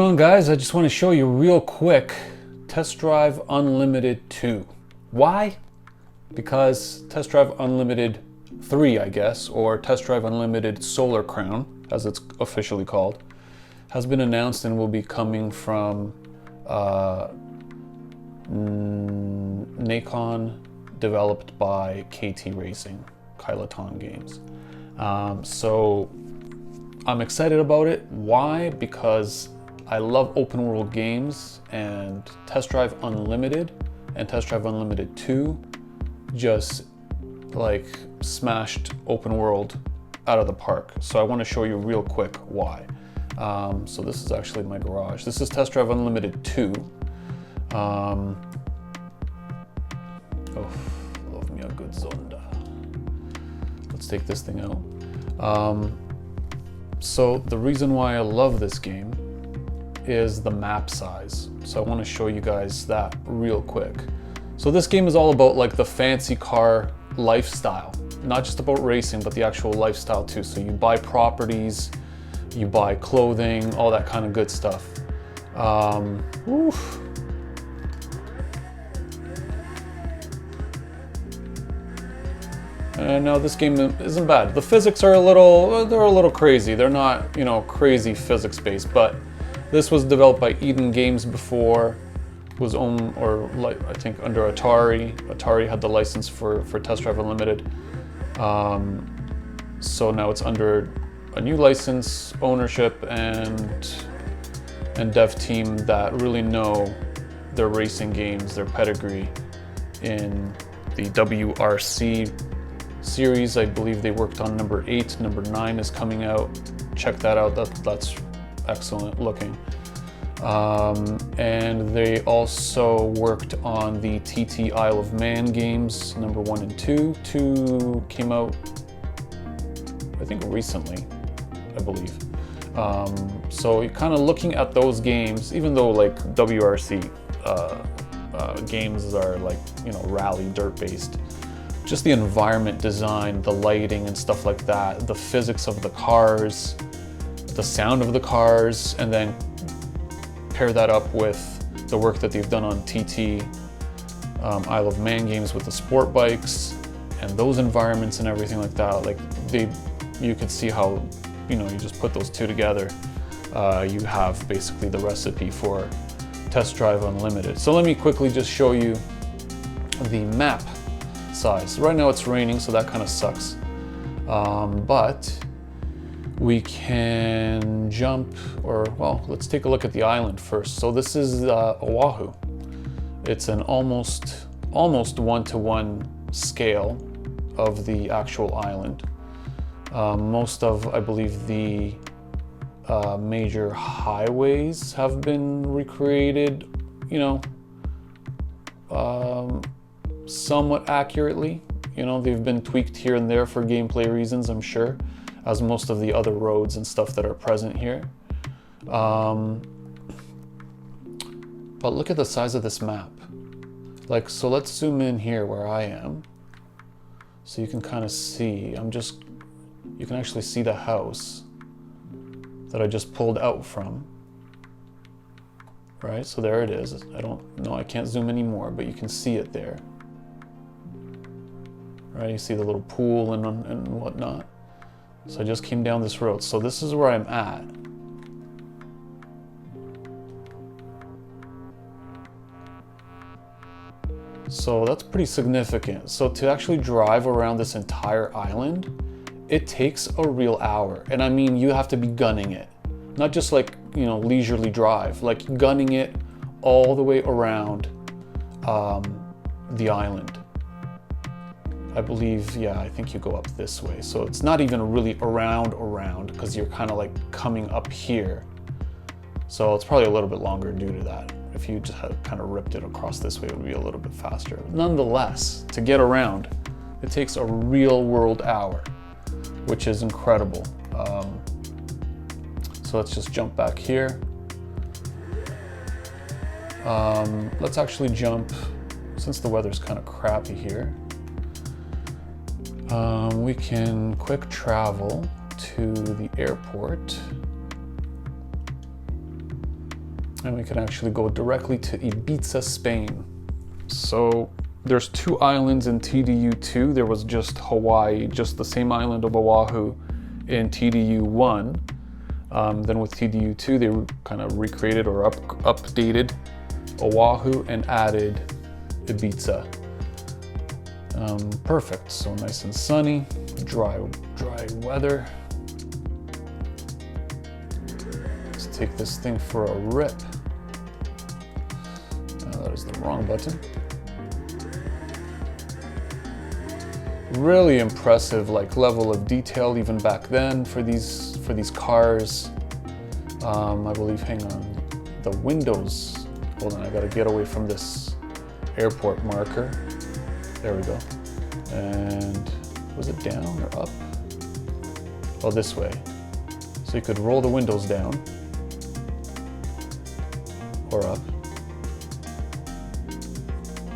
on, guys? I just want to show you real quick Test Drive Unlimited 2. Why? Because Test Drive Unlimited 3, I guess, or Test Drive Unlimited Solar Crown, as it's officially called, has been announced and will be coming from Nacon, developed by KT Racing, Kyloton Games. So I'm excited about it. Why? Because I love open world games, and Test Drive Unlimited and Test Drive Unlimited 2 just like smashed open world out of the park. So I want to show you real quick why. So this is actually my garage. This is Test Drive Unlimited 2. Oh, love me a good Zonda. Let's take this thing out. So the reason why I love this game is the map size. So I want to show you guys that real quick. So this game is all about like the fancy car lifestyle, not just about racing, but the actual lifestyle too. So you buy properties, you buy clothing, all that kind of good stuff. Oof. And now this game isn't bad. The physics are they're a little crazy. They're not, you know, crazy physics based, but this was developed by Eden Games before, was owned, or like, I think under Atari. Atari had the license for Test Drive Unlimited. So now it's under a new license, ownership, and dev team that really know their racing games, their pedigree in the WRC series. I believe they worked on number 8, number 9 is coming out. Check that out, that's excellent looking. And they also worked on the TT Isle of Man games, number 1 and 2. 2 came out, I think, recently, I believe. So you're kind of looking at those games, even though like WRC games are like, you know, rally dirt based. Just the environment design, the lighting and stuff like that, the physics of the cars, the sound of the cars, and then pair that up with the work that they've done on TT Isle of Man games with the sport bikes and those environments and everything like that. Like you could see how, you know, you just put those two together, you have basically the recipe for Test Drive Unlimited. So let me quickly just show you the map size. Right now it's raining, so that kind of sucks. But we can jump, or well, let's take a look at the island first. So this is Oahu. It's an almost 1-to-1 scale of the actual island. Most of, I believe, the major highways have been recreated, you know, somewhat accurately. You know, they've been tweaked here and there for gameplay reasons, I'm sure, as most of the other roads and stuff that are present here. But look at the size of this map. Like, so let's zoom in here where I am, so you can kind of see. You can actually see the house that I just pulled out from. Right, so there it is. I don't know, I can't zoom anymore, but you can see it there. Right, you see the little pool and whatnot. So I just came down this road. So this is where I'm at. So that's pretty significant. So to actually drive around this entire island, it takes a real hour. And I mean, you have to be gunning it. Not just like, you know, leisurely drive, like gunning it all the way around the island. I believe, yeah, I think you go up this way. So it's not even really around, because you're kind of like coming up here. So it's probably a little bit longer due to that. If you just had kind of ripped it across this way, it would be a little bit faster. Nonetheless, to get around, it takes a real world hour, which is incredible. So let's just jump back here. Let's actually jump, since the weather's kind of crappy here. We can quick travel to the airport. And we can actually go directly to Ibiza, Spain. So there's 2 islands in TDU2. There was just Hawaii, just the same island of Oahu in TDU1. Then with TDU2, they kind of recreated or updated Oahu and added Ibiza. Perfect, so nice and sunny, dry weather. Let's take this thing for a rip. That is the wrong button. Really impressive, like, level of detail even back then for these cars. I believe, hang on, the windows. Hold on, I gotta get away from this airport marker. There we go. And was it down or up? Oh, this way. So you could roll the windows down or up.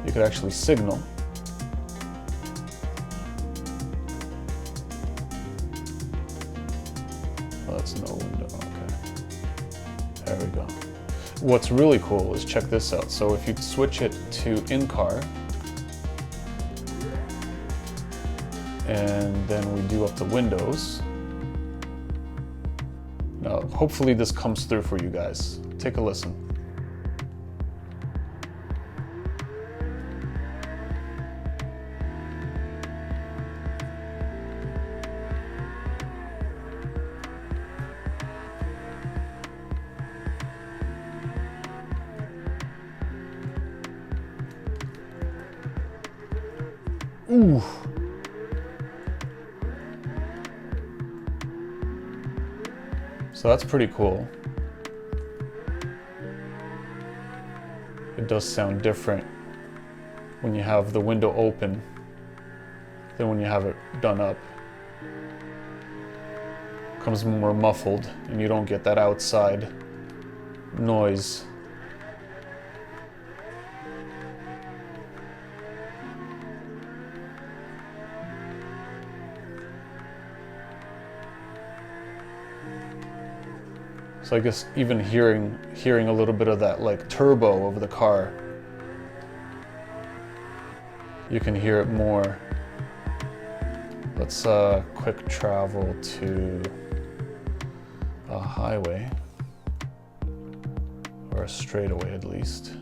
You could actually signal. Oh, that's no window, okay. There we go. What's really cool is, check this out. So if you switch it to in-car, and then we do up the windows. Now, hopefully this comes through for you guys. Take a listen. Ooh. So that's pretty cool. It does sound different when you have the window open than when you have it done up. Comes more muffled and you don't get that outside noise. So I guess even hearing a little bit of that, like, turbo of the car, you can hear it more. Let's quick travel to a highway, or a straightaway at least.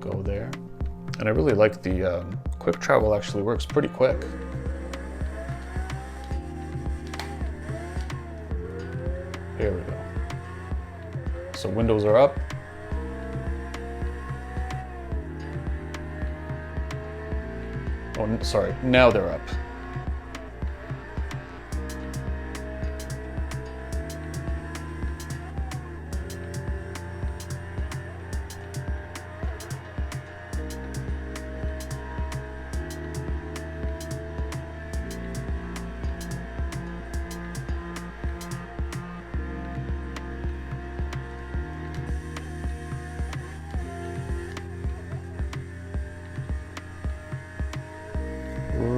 Go there. And I really like the quick travel, actually works pretty quick. Here we go. So windows are up. Oh, sorry, now they're up.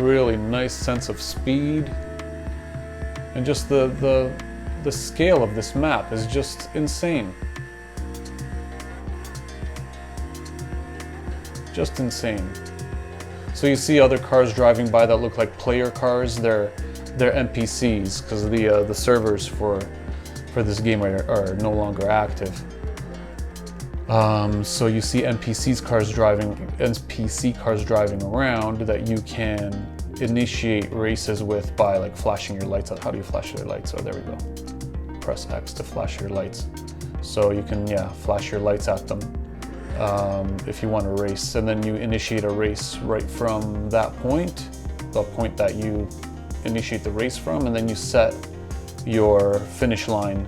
Really nice sense of speed, and just the scale of this map is just insane. Just insane. So you see other cars driving by that look like player cars. They're NPCs because the servers for this game are no longer active. So you see NPC cars driving around that you can initiate races with by, like, flashing your lights out. How do you flash your lights? Oh, there we go. Press X to flash your lights. So you can, yeah, flash your lights at them if you want to race, and then you initiate a race right from that point, the point that you initiate the race from, and then you set your finish line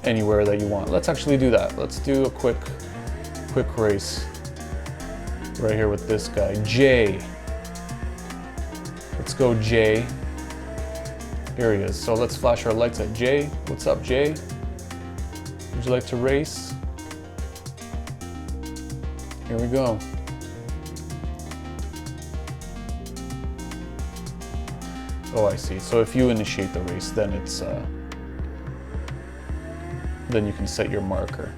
anywhere that you want. Let's actually do that. Let's do a quick race right here with this guy, Jay. Let's go, Jay. Here he is. So let's flash our lights at Jay. What's up, Jay? Would you like to race? Here we go. Oh, I see. So if you initiate the race, then it's then you can set your marker.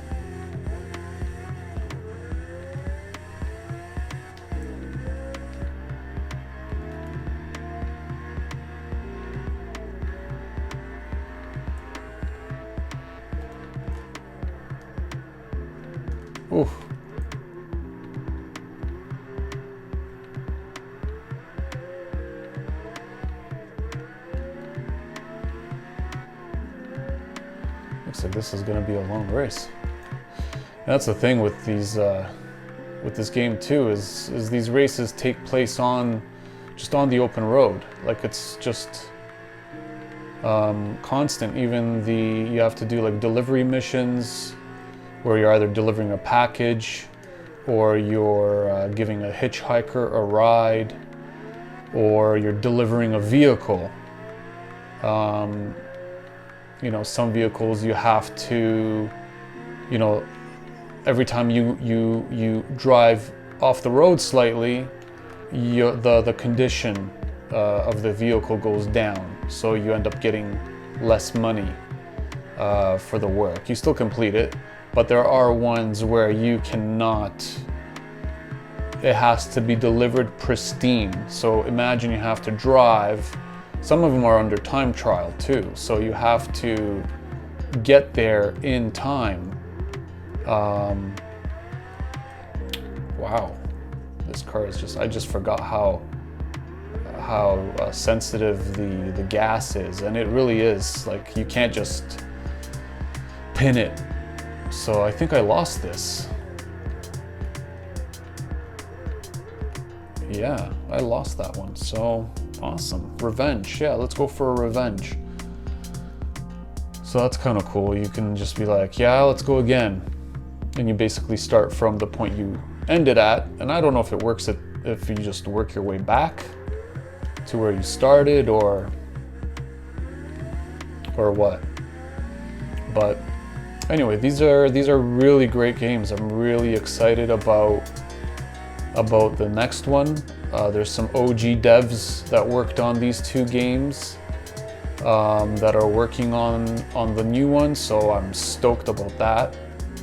Oof. Looks like this is going to be a long race. And that's the thing with these, with this game too, is these races take place just on the open road. Like it's just constant. Even you have to do like delivery missions, where you're either delivering a package, or you're giving a hitchhiker a ride, or you're delivering a vehicle. You know, some vehicles you have to, you know, every time you drive off the road slightly, the condition of the vehicle goes down, so you end up getting less money for the work. You still complete it, but there are ones where you cannot. It has to be delivered pristine. So imagine you have to drive. Some of them are under time trial too, so you have to get there in time. Wow, this car is just, I just forgot how sensitive the gas is, and it really is, like, you can't just pin it. So I think I lost this. Yeah, I lost that one, so awesome. Revenge, yeah, let's go for a revenge. So that's kind of cool. You can just be like, yeah, let's go again. And you basically start from the point you ended at. And I don't know if it works if you just work your way back to where you started or what. But anyway, these are really great games. I'm really excited about the next one. There's some OG devs that worked on these two games that are working on the new one, so I'm stoked about that,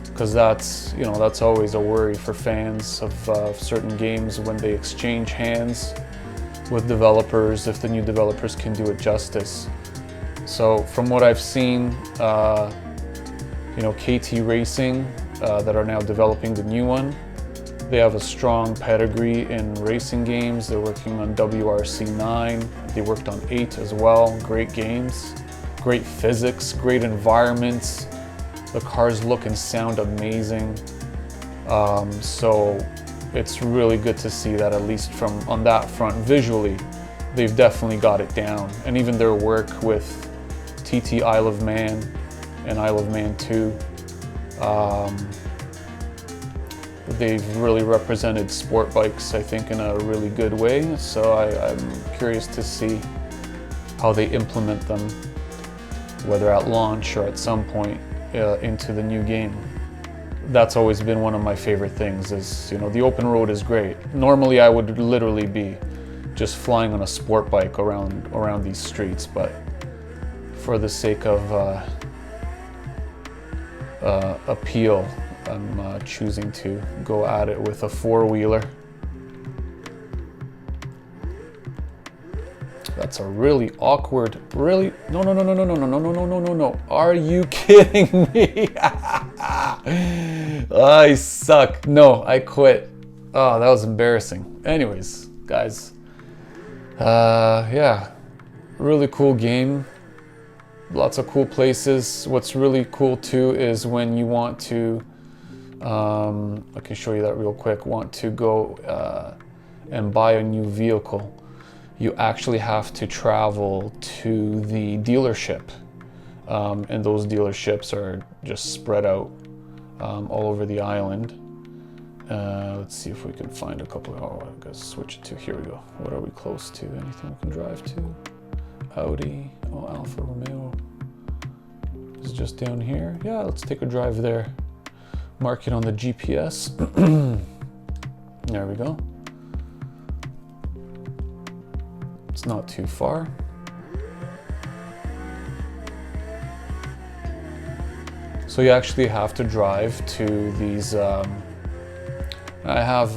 because that's always a worry for fans of certain games when they exchange hands with developers, if the new developers can do it justice. So from what I've seen, KT Racing that are now developing the new one, they have a strong pedigree in racing games. They're working on WRC 9. They worked on 8 as well. Great games, great physics, great environments. The cars look and sound amazing. So it's really good to see that, at least on that front, visually, they've definitely got it down. And even their work with TT Isle of Man and Isle of Man 2, they've really represented sport bikes, I think, in a really good way. So I'm curious to see how they implement them, whether at launch or at some point into the new game. That's always been one of my favorite things, is, the open road is great. Normally I would literally be just flying on a sport bike around these streets, but for the sake of appeal, I'm choosing to go at it with a four-wheeler. That's a really awkward, really, no. Are you kidding me? I suck. No, I quit. Oh, that was embarrassing. Anyways, guys, yeah, really cool game. Lots of cool places. What's really cool too is when you want to, I can show you that real quick, want to go and buy a new vehicle, you actually have to travel to the dealership, and those dealerships are just spread out all over the island. Let's see if we can find a couple. Oh, I gotta switch it to, here we go. What are we close to? Anything we can drive to? Audi, oh, Alfa Romeo is just down here. Yeah, let's take a drive there. Mark it on the GPS. There we go. It's not too far. So you actually have to drive to these. I have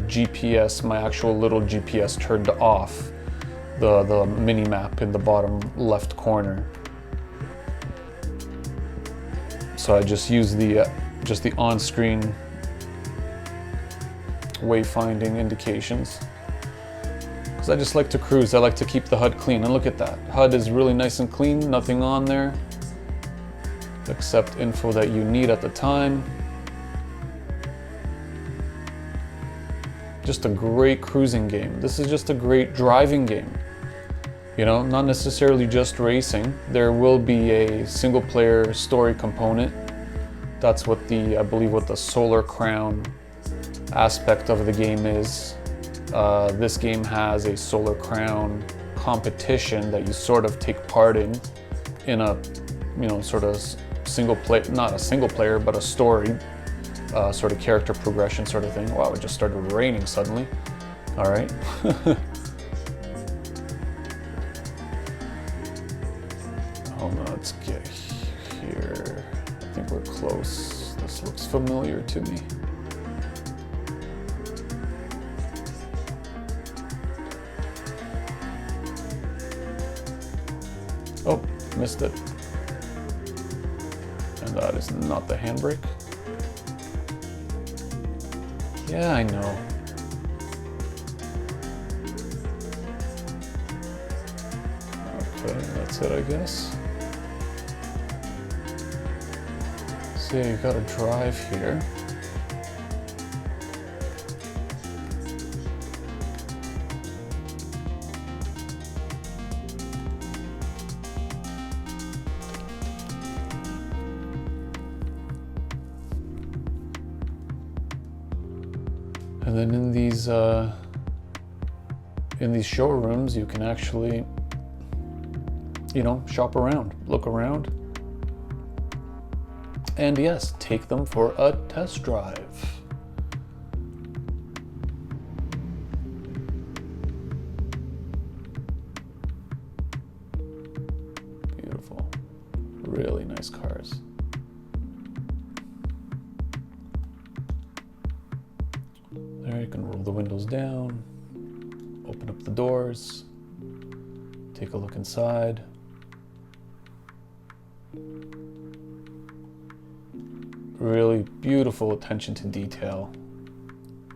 GPS, my actual little GPS turned off. The mini map in the bottom left corner. So I just use the on-screen wayfinding indications. Because I just like to cruise. I like to keep the HUD clean. And look at that. HUD is really nice and clean. Nothing on there except info that you need at the time. Just a great cruising game. This is just a great driving game. You know, not necessarily just racing. There will be a single player story component. That's what I believe what the Solar Crown aspect of the game is. This game has a Solar Crown competition that you sort of take part in a, you know, sort of single play, not a single player, but a story, sort of character progression sort of thing. Wow, it just started raining suddenly. All right. Hold on, let's get here. I think we're close. This looks familiar to me. Oh, missed it. And that is not the handbrake. Yeah, I know. Okay, that's it, I guess. So yeah, you gotta drive here. And then in these showrooms, you can actually, you know, shop around, look around, and yes, take them for a test drive. Beautiful, really nice cars. There, you can roll the windows down, open up the doors, take a look inside. Really beautiful attention to detail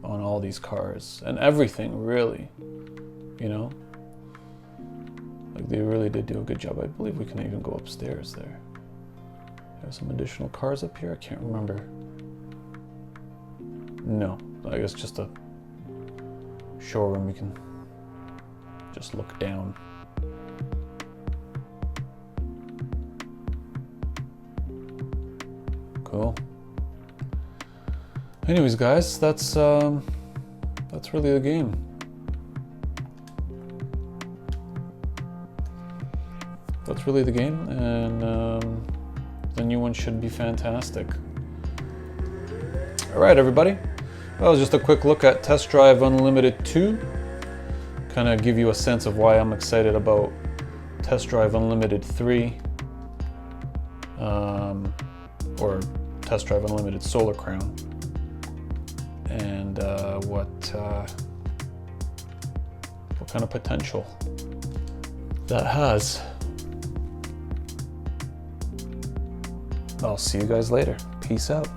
on all these cars and everything, really, you know? Like, they really did do a good job. I believe we can even go upstairs there. There's some additional cars up here, I can't remember. No, I guess just a showroom, you can just look down. Cool. Anyways, guys, that's really the game. That's really the game, and the new one should be fantastic. All right, everybody. Well, just a quick look at Test Drive Unlimited 2. Kind of give you a sense of why I'm excited about Test Drive Unlimited 3. Or Test Drive Unlimited Solar Crown. And what kind of potential that has. I'll see you guys later. Peace out.